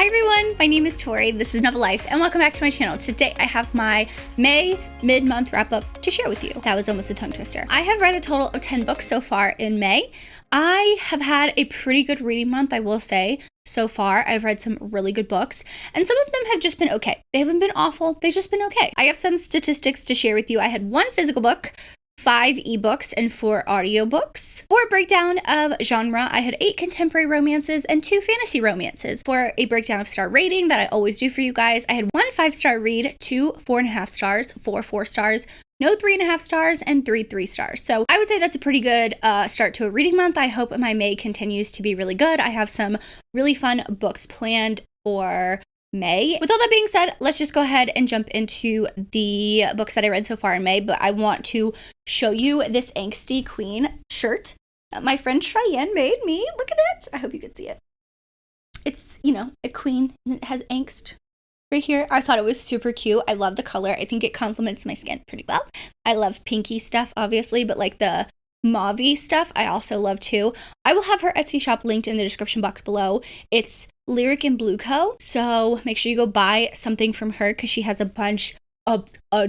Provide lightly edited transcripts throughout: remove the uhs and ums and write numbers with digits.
Hi everyone, my name is Tori, this is Novel Life, and welcome back to my channel. Today I have my May mid-month wrap-up to share with you. That was almost a tongue twister. I have read a total of 10 books so far in May. I have had a pretty good reading month, I will say. So far, I've read some really good books, and some of them have just been okay. They haven't been awful, they've just been okay. I have some statistics to share with you. I had 1 physical book, 5 ebooks, and 4 audiobooks. For a breakdown of genre, I had 8 contemporary romances and 2 fantasy romances. For a breakdown of star rating that I always do for you guys, I had 1 5-star read, 2 4.5 stars, 4 4 stars, no 3.5 stars, and 3 3 stars. So I would say that's a pretty good start to a reading month. I hope my May continues to be really good. I have some really fun books planned for May. With all that being said, let's just go ahead and jump into the books that I read so far in May, but I want to show you this Angsty Queen shirt that my friend Cheyenne made me. Look at it. I hope you can see it. It's, you know, a queen and it has angst right here. I thought it was super cute. I love the color. I think it complements my skin pretty well. I love pinky stuff, obviously, but like the mauve-y stuff, I also love too. I will have her Etsy shop linked in the description box below. It's Lyric and Blue Co. So make sure you go buy something from her because she has a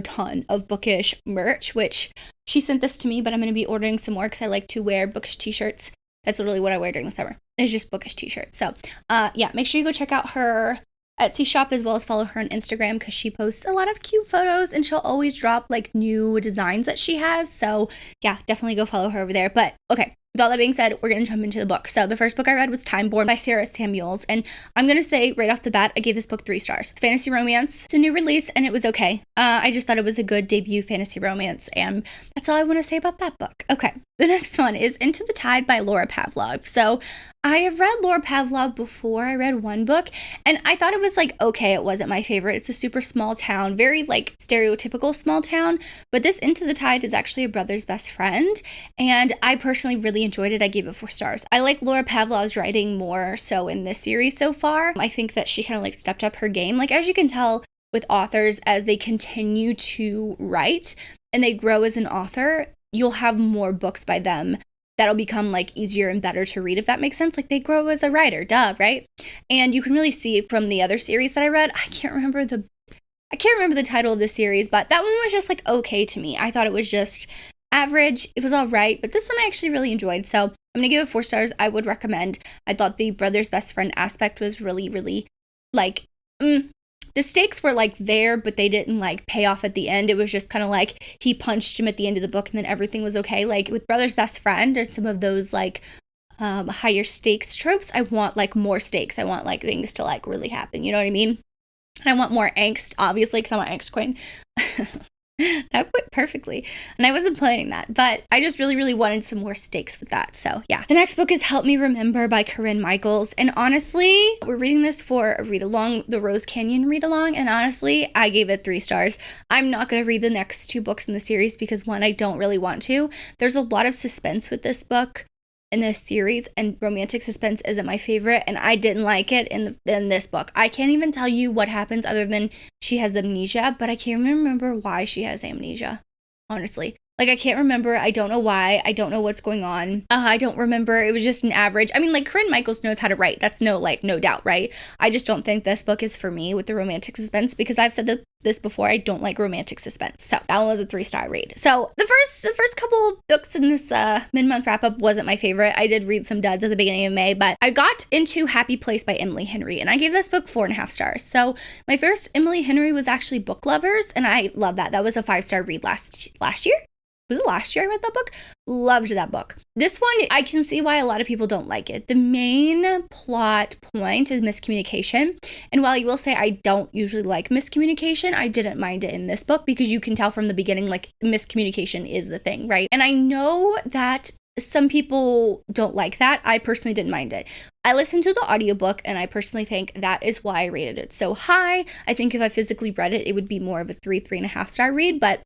ton of bookish merch, which she sent this to me, but I'm going to be ordering some more because I like to wear bookish t-shirts. That's literally what I wear during the summer. It's just bookish t-shirts. So yeah, make sure you go check out her Etsy shop as well as follow her on Instagram because she posts a lot of cute photos and she'll always drop like new designs that she has. So yeah, definitely go follow her over there. But okay, with all that being said, we're going to jump into the book. So the first book I read was Time Born by Sarah Samuels. And I'm going to say right off the bat, I gave this book 3 stars. Fantasy romance. It's a new release and it was okay. I just thought it was a good debut fantasy romance. And that's all I want to say about that book. Okay. The next one is Into the Tide by Laura Pavlov. So I have read Laura Pavlov before. I read one book and I thought it was like, okay, it wasn't my favorite. It's a super small town, very like stereotypical small town. But this Into the Tide is actually a brother's best friend. And I personally really enjoyed it. I gave it 4 stars. I like Laura Pavlov's writing more so in this series so far. I think that she kind of like stepped up her game. Like as you can tell with authors, as they continue to write and they grow as an author, you'll have more books by them that'll become like easier and better to read, if that makes sense. Like they grow as a writer, duh, right? And you can really see from the other series that I read, I can't remember the title of the series, but that one was just like okay to me. I thought it was just average. It was all right, but this one I actually really enjoyed. So I'm gonna give it 4 stars. I would recommend. I thought the brother's best friend aspect was really, really like, the stakes were like there, but they didn't like pay off at the end. It was just kind of like he punched him at the end of the book and then everything was okay. Like with brother's best friend or some of those like higher stakes tropes, I want like more stakes. I want like things to like really happen. You know what I mean? I want more angst, obviously, because I'm an angst queen. That went perfectly. And I wasn't planning that, but I just really, really wanted some more stakes with that. So yeah. The next book is Help Me Remember by Corinne Michaels. And honestly, we're reading this for a read along, the Rose Canyon read along. And honestly, I gave it 3 stars. I'm not going to read the next 2 books in the series because one, I don't really want to. There's a lot of suspense with this book in this series, and romantic suspense isn't my favorite, and I didn't like it in this book. I can't even tell you what happens other than she has amnesia, but I can't remember why she has amnesia, honestly. Like, I can't remember. I don't know why. I don't know what's going on. I don't remember. It was just an average. I mean, like, Corinne Michaels knows how to write. That's no doubt, right? I just don't think this book is for me with the romantic suspense because I've said this before. I don't like romantic suspense. So that one was a 3-star read. So the first couple books in this mid-month wrap-up wasn't my favorite. I did read some duds at the beginning of May, but I got into Happy Place by Emily Henry, and I gave this book 4.5 stars. So my first Emily Henry was actually Book Lovers, and I love that. That was a 5-star read last year. Was it last year I read that book? Loved that book. This one, I can see why a lot of people don't like it. The main plot point is miscommunication. And while you will say I don't usually like miscommunication, I didn't mind it in this book because you can tell from the beginning, like, miscommunication is the thing, right? And I know that some people don't like that. I personally didn't mind it. I listened to the audiobook and I personally think that is why I rated it so high. I think if I physically read it, it would be more of a 3.5 star read, but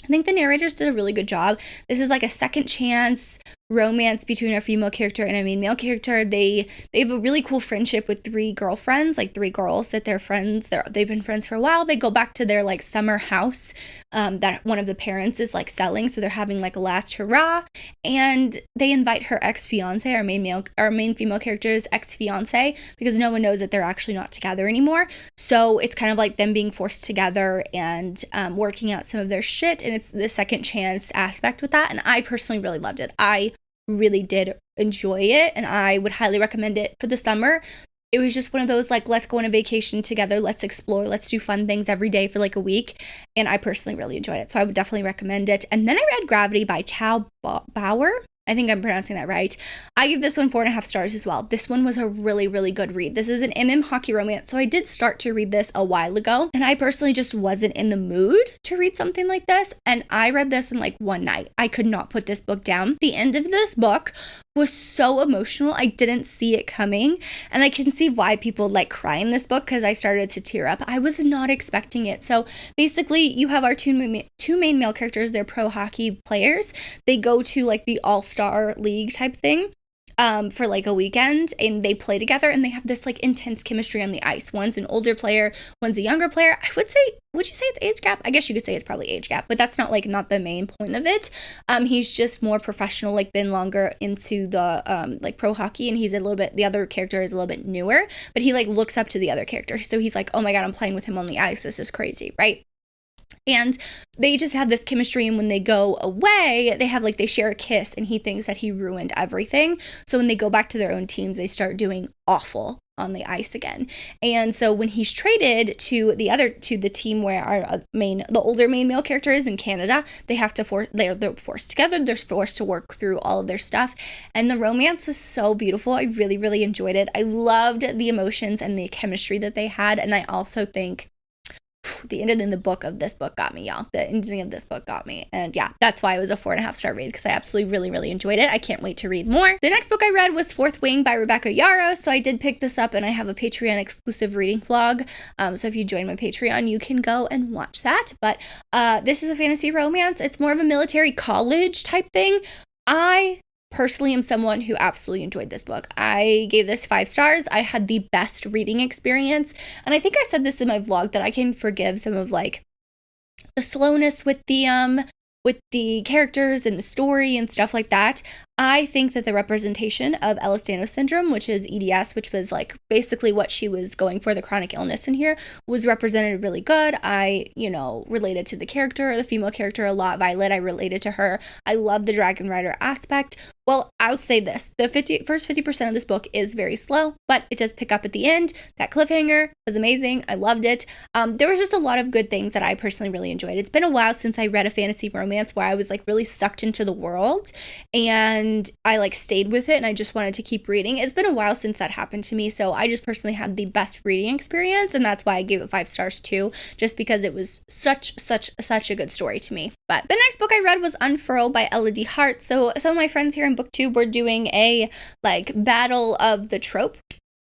I think the narrators did a really good job. This is like a second chance romance between a female character and a main male character. They have a really cool friendship with 3 girlfriends, like 3 girls that they're friends. They've been friends for a while. They go back to their like summer house that one of the parents is like selling, so they're having like a last hurrah, and they invite her ex-fiance, our main female character's ex-fiance, because no one knows that they're actually not together anymore. So it's kind of like them being forced together and working out some of their shit, and it's the second chance aspect with that. And I personally really loved it. I really did enjoy it, and I would highly recommend it for the summer. It was just one of those like, let's go on a vacation together, let's explore, let's do fun things every day for like a week, and I personally really enjoyed it, so I would definitely recommend it. And then I read Gravity by Tao Bauer. I think I'm pronouncing that right. I give this one 4.5 stars as well. This one was a really, really good read. This is an hockey romance, so I did start to read this a while ago, and I personally just wasn't in the mood to read something like this, and I read this in like one night. I could not put this book down. The end of this book was so emotional. I didn't see it coming, and I can see why people like cry in this book, because I started to tear up. I was not expecting it. So basically, you have our two main male characters. They're pro hockey players. They go to like the all-star league type thing for like a weekend, and they play together, and they have this like intense chemistry on the ice. One's an older player, one's a younger player. Would you say it's age gap? I guess you could say it's probably age gap, but that's not the main point of it. He's just more professional, like been longer into the like pro hockey, and the other character is a little bit newer, but he like looks up to the other character. So he's like, oh my God, I'm playing with him on the ice. This is crazy, right? And they just have this chemistry, and when they go away, they share a kiss, and he thinks that he ruined everything. So when they go back to their own teams, they start doing awful on the ice again. And so when he's traded to the team where the older main male character is in Canada, they're forced together. They're forced to work through all of their stuff. And the romance was so beautiful. I really, really enjoyed it. I loved the emotions and the chemistry that they had. And I also think the ending of this book got me, y'all. The ending of this book got me. And yeah, that's why it was a 4.5 star read, because I absolutely really, really enjoyed it. I can't wait to read more. The next book I read was Fourth Wing by Rebecca Yarros. So I did pick this up, and I have a Patreon exclusive reading vlog. So if you join my Patreon, you can go and watch that. But this is a fantasy romance. It's more of a military college type thing. I personally am someone who absolutely enjoyed this book. I gave this 5 stars. I had the best reading experience. And I think I said this in my vlog that I can forgive some of like the slowness with the characters and the story and stuff like that. I think that the representation of Ehlers-Danlos syndrome, which is EDS, which was like basically what she was going for, the chronic illness in here, was represented really good. I, related to the female character a lot. Violet, I related to her. I love the dragon rider aspect. Well, I'll say this. The first 50% of this book is very slow, but it does pick up at the end. That cliffhanger was amazing. I loved it. There was just a lot of good things that I personally really enjoyed. It's been a while since I read a fantasy romance where I was like really sucked into the world, and I like stayed with it, and I just wanted to keep reading. It's been a while since that happened to me, so I just personally had the best reading experience, and that's why I gave it 5 stars too, just because it was such a good story to me. But the next book I read was Unfurl by Elodie Hart. So some of my friends here in Booktube were doing a like battle of the trope.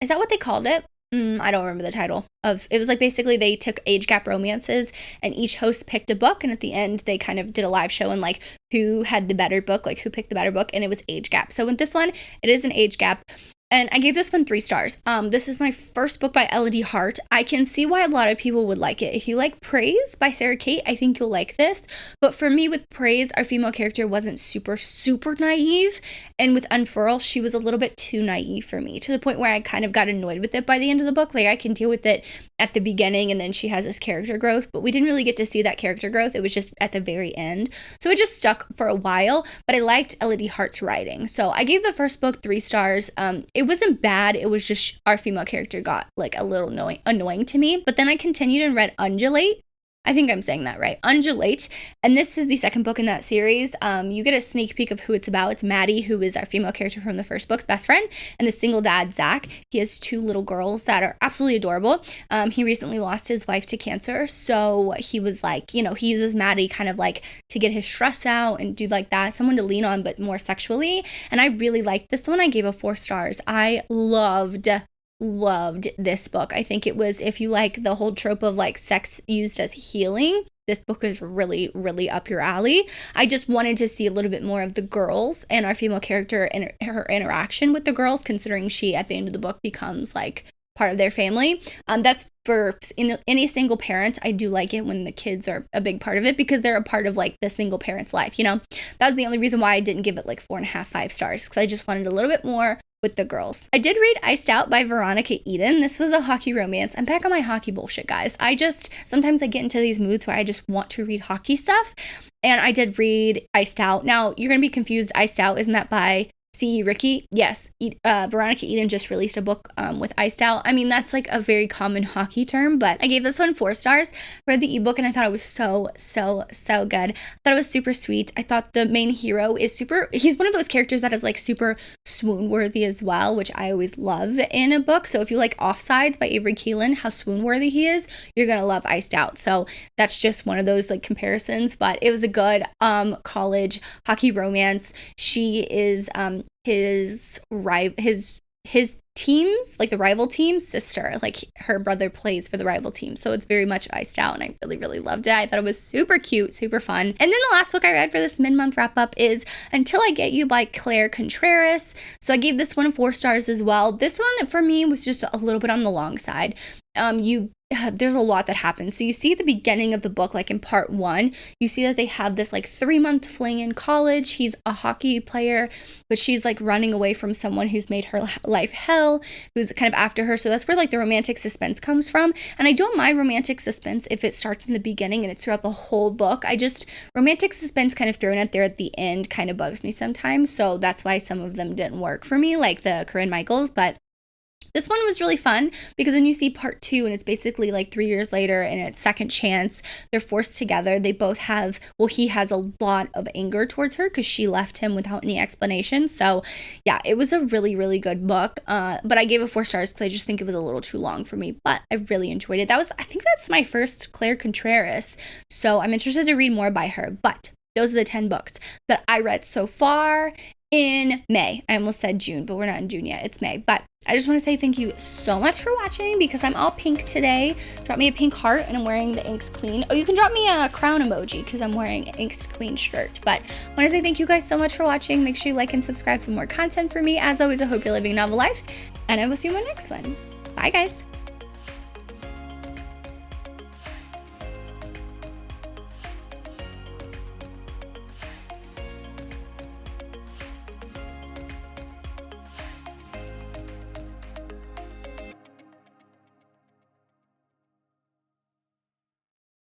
Is that what they called it? I don't remember the title of it. Was like basically they took age gap romances, and each host picked a book, and at the end they kind of did a live show and like who had the better book, like who picked the better book, and it was age gap. So with this one, it is an age gap. And I gave this one 3 stars. This is my first book by Elodie Hart. I can see why a lot of people would like it. If you like Praise by Sarah Kate, I think you'll like this. But for me with Praise, our female character wasn't super naive. And with Unfurl, she was a little bit too naive for me, to the point where I kind of got annoyed with it by the end of the book. Like I can deal with it at the beginning, and then she has this character growth, but we didn't really get to see that character growth. It was just at the very end. So it just stuck for a while, but I liked Elodie Hart's writing. So I gave the first book 3 stars. It wasn't bad. It was just our female character got like a little annoying to me. But then I continued and read Undulate. I think I'm saying that right. Undulate. And this is the second book in that series. You get a sneak peek of who it's about. It's Maddie, who is our female character from the first book's best friend, and the single dad, Zach. He has 2 little girls that are absolutely adorable. He recently lost his wife to cancer. So he was like, he uses Maddie kind of like to get his stress out and do like that. Someone to lean on, but more sexually. And I really liked this one. I gave it 4 stars. I loved this book. I think it was, if you like the whole trope of like sex used as healing, this book is really, really up your alley. I just wanted to see a little bit more of the girls and our female character and her interaction with the girls, considering she at the end of the book becomes like part of their family. That's for any single parent. I do like it when the kids are a big part of it because they're a part of like the single parent's life, you know. That was the only reason why I didn't give it like 4.5, 5 stars, because I just wanted a little bit more with the girls. I did read Iced Out by Veronica Eden. This was a hockey romance. I'm back on my hockey bullshit, guys. Sometimes I get into these moods where I just want to read hockey stuff, and I did read Iced Out. Now, you're gonna be confused. Iced Out, isn't that by C.E. Ricky? Yes, Veronica Eden just released a book with Iced Out. I mean, that's like a very common hockey term, but I gave this one 4 stars. Read the ebook and I thought it was so good. I thought it was super sweet. I thought the main hero is he's one of those characters that is like super swoon worthy as well, which I always love in a book. So if you like Offsides by Avery Keelan, how swoon worthy he is, you're gonna love Iced Out. So that's just one of those like comparisons, but it was a good college hockey romance. She is his team's, like the rival team's sister. Like her brother plays for the rival team, so it's very much Iced Out, and I really loved it. I thought it was super cute, super fun. And then the last book I read for this mid-month wrap-up is Until I Get You by Claire Contreras. So I gave this one 4 stars as well. This one for me was just a little bit on the long side. There's a lot that happens. So you see at the beginning of the book, like in part 1, you see that they have this like 3-month fling in college. He's a hockey player, but she's like running away from someone who's made her life hell, who's kind of after her. So that's where like the romantic suspense comes from. And I don't mind romantic suspense if it starts in the beginning and it's throughout the whole book. Romantic suspense kind of thrown out there at the end kind of bugs me sometimes. So that's why some of them didn't work for me, like the Corinne Michaels. But this one was really fun because then you see part 2 and it's basically like 3 years later and it's second chance. They're forced together. They both have, he has a lot of anger towards her because she left him without any explanation. So yeah, it was a really good book. But I gave it 4 stars because I just think it was a little too long for me, but I really enjoyed it. I think that's my first Claire Contreras. So I'm interested to read more by her, but those are the 10 books that I read so far in May. I almost said June, but we're not in June yet. It's May. But I just want to say thank you so much for watching because I'm all pink today. Drop me a pink heart and I'm wearing the Inks Queen. Oh, you can drop me a crown emoji because I'm wearing an Inks Queen shirt. But I want to say thank you guys so much for watching. Make sure you like and subscribe for more content for me. As always, I hope you're living a novel life and I will see you in my next one. Bye, guys.